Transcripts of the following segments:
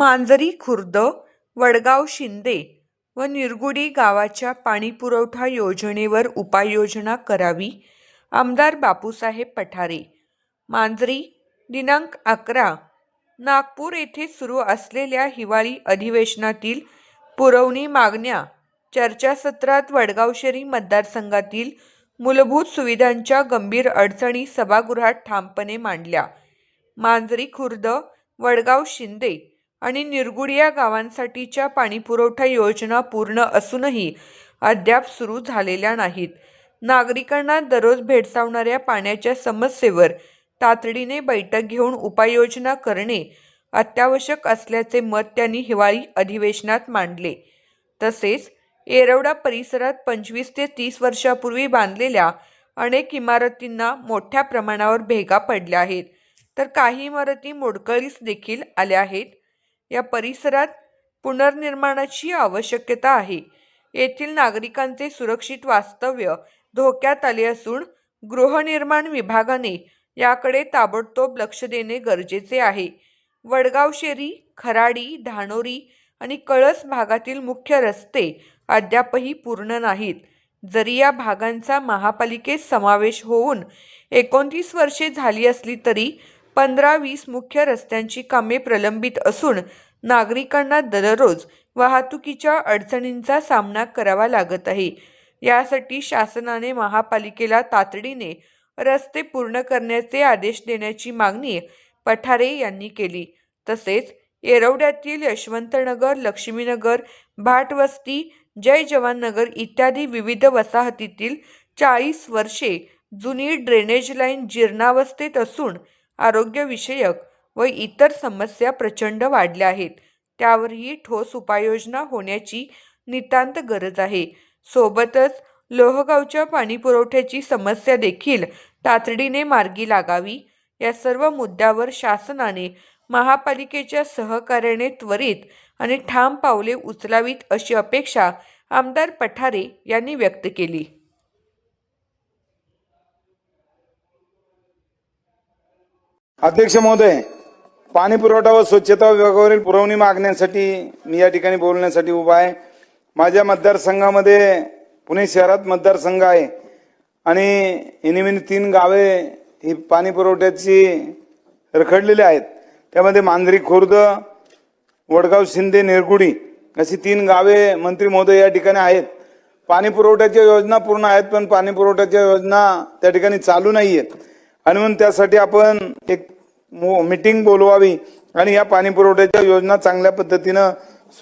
मांजरी खुर्द, वडगाव शिंदे व निरगुडी गावाच्या पाणीपुरवठा योजनेवर उपाययोजना करावी. आमदार बापूसाहेब पठारे. मांजरी दिनांक 11 नागपूर येथे सुरू असलेल्या हिवाळी अधिवेशनातील पुरवणी मागण्या चर्चासत्रात वडगाव मतदारसंघातील मूलभूत सुविधांच्या गंभीर अडचणी सभागृहात ठामपणे मांडल्या. मांजरी खुर्द, वडगाव शिंदे आणि निरगुडी या गावांसाठीच्या पाणीपुरवठा योजना पूर्ण असूनही अद्याप सुरू झालेल्या नाहीत. नागरिकांना दररोज भेडसावणाऱ्या पाण्याच्या समस्येवर तातडीने बैठक घेऊन उपाययोजना करणे अत्यावश्यक असल्याचे मत त्यांनी हिवाळी अधिवेशनात मांडले. तसेच येरवडा परिसरात 25 ते 30 वर्षापूर्वी बांधलेल्या अनेक इमारतींना मोठ्या प्रमाणावर भेगा पडल्या आहेत, तर काही इमारती मोडकळीस देखील आल्या आहेत. या परिसरात पुनर्निर्माणाची आवश्यकता आहे. येथील नागरिकांचे सुरक्षित वास्तव्य धोक्यात आले असून गृहनिर्माण विभागाने याकडे ताबडतोब लक्ष देणे गरजेचे आहे. वडगाव शेरी, खराडी, धानोरी आणि कळस भागातील मुख्य रस्ते अद्यापही पूर्ण नाहीत. जरी या भागांचा महापालिकेत समावेश होऊन 29 वर्षे झाली असली तरी 15-20 मुख्य रस्त्यांची कामे प्रलंबित असून नागरिकांना दररोज वाहतुकीच्या अडचणींचा सामना करावा लागत आहे. यासाठी शासनाने महापालिकेला तातडीने रस्ते पूर्ण करण्याचे आदेश देण्याची मागणी पठारे यांनी केली. तसेच येरवड्यातील यशवंतनगर, लक्ष्मीनगर, भाटवस्ती, जय जवान नगर इत्यादी विविध वसाहतीतील 40 वर्षे जुनी ड्रेनेज लाईन जीर्णावस्थेत असून आरोग्यविषयक व इतर समस्या प्रचंड वाढल्या आहेत. त्यावरही ठोस उपाययोजना होण्याची नितांत गरज आहे. सोबतच लोहगावच्या पाणीपुरवठ्याची समस्या देखील तातडीने मार्गी लागावी. या सर्व मुद्द्यावर शासनाने महापालिकेच्या सहकार्याने त्वरित आणि ठाम पावले उचलावीत अशी अपेक्षा आमदार पठारे यांनी व्यक्त केली. अध्यक्ष महोदय, पाणी पुरवठा व स्वच्छता विभागावरील पुरवणी मागण्यांसाठी मी या ठिकाणी बोलण्यासाठी उभा आहे. माझ्या मतदारसंघामध्ये पुणे शहरात मतदारसंघ आहे आणि इनिमिनी 3 गावे ही पाणी पुरवठ्याची रखडलेली आहेत. त्यामध्ये मांजरी खुर्द, वडगाव शिंदे, निरगुडी अशी 3 गावे मंत्री महोदय या ठिकाणी आहेत. पाणी पुरवठ्याच्या योजना पूर्ण आहेत, पण पाणी पुरवठ्याच्या योजना त्या ठिकाणी चालू नाही आहेत आणि म्हणून त्यासाठी आपण एक मीटिंग बोलवावी आणि या पाणी पुरवठ्याच्या योजना चांगल्या पद्धतीनं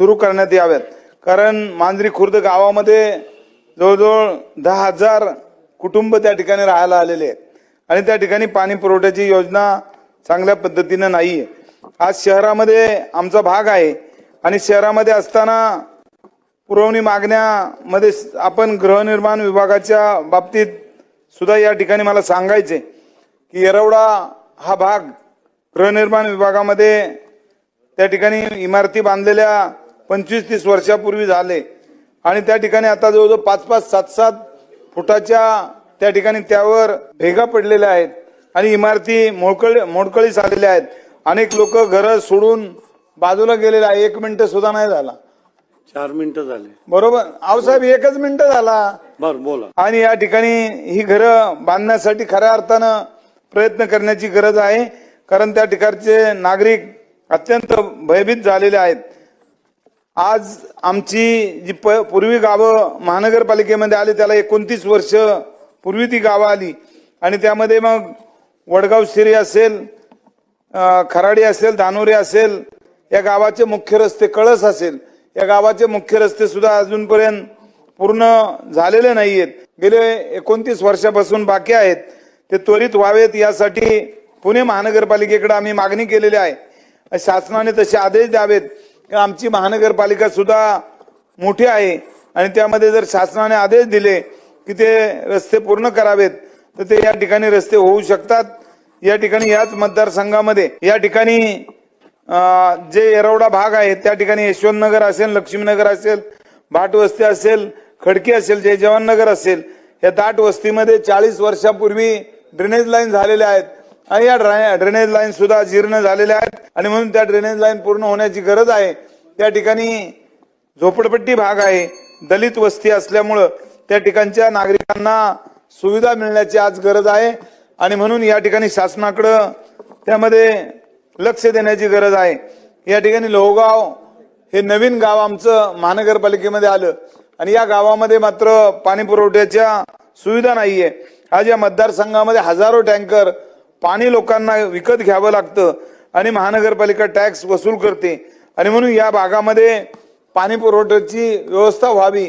सुरू करण्यात याव्यात. कारण मांजरी खुर्द गावामध्ये जवळजवळ 10,000 कुटुंब त्या ठिकाणी राहायला आलेले आहेत आणि त्या ठिकाणी पाणी पुरवठ्याची योजना चांगल्या पद्धतीनं नाहीये. आज शहरामध्ये आमचा भाग आहे आणि शहरामध्ये असताना पुरवणी मागण्यामध्ये आपण गृहनिर्माण विभागाच्या बाबतीत सुद्धा या ठिकाणी मला सांगायचे की येरवडा हा भाग गृहनिर्माण विभागामध्ये त्या ठिकाणी इमारती बांधलेल्या 25-30 वर्षापूर्वी झाले आणि त्या ठिकाणी आता जवळजवळ 5-5, 7-7 फुटाच्या त्या ठिकाणी त्यावर भेगा पडलेल्या आहेत आणि इमारती मोडकळीस आलेल्या आहेत. अनेक लोक घर सोडून बाजूला गेलेले आहे. 1 मिनिट सुद्धा नाही झाला, 4 मिनिटं झाले. बरोबर आऊसाहेब, 1च मिनिट झाला. बरं बोला. आणि या ठिकाणी ही घरं बांधण्यासाठी खऱ्या अर्थानं प्रयत्न करण्याची गरज आहे. कारण त्या ठिकाणचे नागरिक अत्यंत भयभीत झालेले आहेत. आज आमची जी पूर्वी गावं महानगरपालिकेमध्ये आली त्याला 29 वर्ष पूर्वी ती गावं आली आणि त्यामध्ये मग वडगाव शिरी असेल, खराडी असेल, धानोरी असेल, या गावाचे मुख्य रस्ते, कळस असेल, या गावाचे मुख्य रस्ते सुद्धा अजूनपर्यंत पूर्ण झालेले नाहीयेत. गेले 29 वर्षापासून बाकी आहेत. ते त्वरित व्हावेत यासाठी पुणे महानगरपालिकेकडे आम्ही मागणी केलेली आहे. शासनाने तसे आदेश द्यावेत. आमची महानगरपालिका सुद्धा मोठी आहे आणि त्यामध्ये जर शासनाने आदेश दिले की ते रस्ते पूर्ण करावेत तर ते या ठिकाणी रस्ते होऊ शकतात. या ठिकाणी याच मतदारसंघामध्ये या ठिकाणी जे येरवडा भाग आहे त्या ठिकाणी यशवंतनगर असेल, लक्ष्मीनगर असेल, भाटवस्ती असेल, खडकी असेल, जय जवान नगर असेल, या दाट वस्तीमध्ये 40 वर्षापूर्वी ड्रेनेज लाईन झालेल्या आहेत आणि या ड्रेनेज लाईन सुद्धा जीर्ण झालेल्या आहेत आणि म्हणून त्या ड्रेनेज लाईन पूर्ण होण्याची गरज आहे. त्या ठिकाणी झोपडपट्टी भाग आहे, दलित वस्ती असल्यामुळं त्या ठिकाणच्या नागरिकांना सुविधा मिळण्याची आज गरज आहे आणि म्हणून या ठिकाणी शासनाकडं त्यामध्ये लक्ष देण्याची गरज आहे. या ठिकाणी लोहगाव हे नवीन गाव आमचं महानगरपालिकेमध्ये आलं आणि या गावामध्ये मात्र पाणी पुरवठ्याच्या सुविधा नाहीये. आज या मतदारसंघामध्ये हजारो टँकर पाणी लोकांना विकत घ्यावं लागतं आणि महानगरपालिका टॅक्स वसूल करते आणि म्हणून या भागामध्ये पाणी पुरवठ्याची व्यवस्था व्हावी